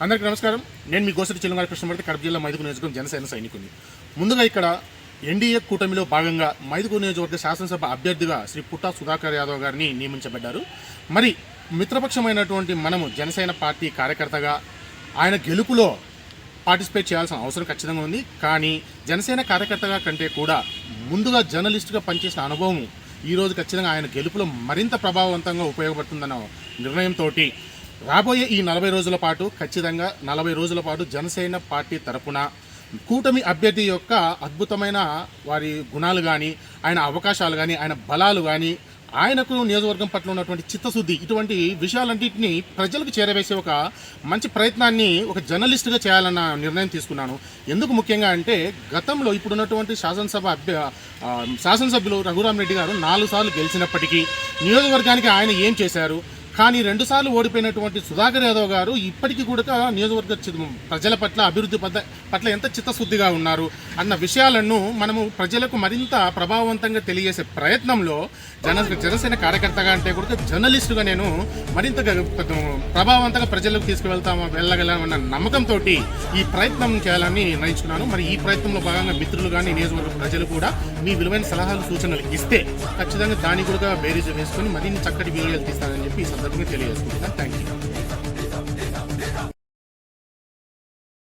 అందరికీ నమస్కారం. నేను మీ గోసటి చిల్లంగారి కృష్ణమూర్తి, కడప జిల్లా మైదుకూరు నియోజకవర్గం జనసేన సైనికుని. ముందుగా ఇక్కడ ఎన్డీఏ కూటమిలో భాగంగా మైదుకూరు నియోజకవర్గ శాసనసభ అభ్యర్థిగా శ్రీ పుట్టా సుధాకర్ యాదవ్ గారిని నియమించబడ్డారు. మరి మిత్రపక్షమైనటువంటి మనము జనసేన పార్టీ కార్యకర్తగా ఆయన గెలుపులో పార్టిసిపేట్ చేయాల్సిన అవసరం ఖచ్చితంగా ఉంది. కానీ జనసేన కార్యకర్తగా కంటే కూడా ముందుగా జర్నలిస్టుగా పనిచేసిన అనుభవం ఈరోజు ఖచ్చితంగా ఆయన గెలుపులో మరింత ప్రభావవంతంగా ఉపయోగపడుతుందన్న నిర్ణయంతో రాబోయే ఈ 40 రోజుల పాటు ఖచ్చితంగా 40 రోజుల పాటు జనసేన పార్టీ తరపున కూటమి అభ్యర్థి యొక్క అద్భుతమైన వారి గుణాలు కానీ, ఆయన అవకాశాలు కానీ, ఆయన బలాలు కానీ, ఆయనకు నియోజకవర్గం పట్ల ఉన్నటువంటి చిత్తశుద్ధి, ఇటువంటి విషయాలన్నింటినీ ప్రజలకు చేరవేసే ఒక మంచి ప్రయత్నాన్ని ఒక జర్నలిస్టుగా చేయాలన్న నిర్ణయం తీసుకున్నాను. ఎందుకు ముఖ్యంగా అంటే గతంలో ఇప్పుడున్నటువంటి శాసనసభ్యులు రఘురామ్ రెడ్డి గారు 4 సార్లు గెలిచినప్పటికీ నియోజకవర్గానికి ఆయన ఏం చేశారు, కానీ 2 సార్లు ఓడిపోయినటువంటి సుధాకర్ యాదవ్ గారు ఇప్పటికీ కూడా నియోజకవర్గ ప్రజల పట్ల అభివృద్ధి పట్ల ఎంత చిత్తశుద్ధిగా ఉన్నారు అన్న విషయాలను మనము ప్రజలకు మరింత ప్రభావవంతంగా తెలియజేసే ప్రయత్నంలో జనసేన కార్యకర్తగా అంటే కూడా జర్నలిస్టుగా నేను మరింత ప్రభావవంతంగా ప్రజలకు వెళ్ళగలమన్న నమ్మకంతో ఈ ప్రయత్నం చేయాలని నిర్ణయించుకున్నాను. మరి ఈ ప్రయత్నంలో భాగంగా మిత్రులు కానీ నియోజకవర్గ ప్రజలు కూడా మీ విలువైన సలహాలు సూచనలు ఇస్తే ఖచ్చితంగా దాన్ని కూడా బేరీజు వేసుకొని మరిన్ని చక్కటి వీడియోలు తీస్తానని చెప్పి ఈ సందర్భంగా తెలియజేసుకుంటున్నాను. Thank you.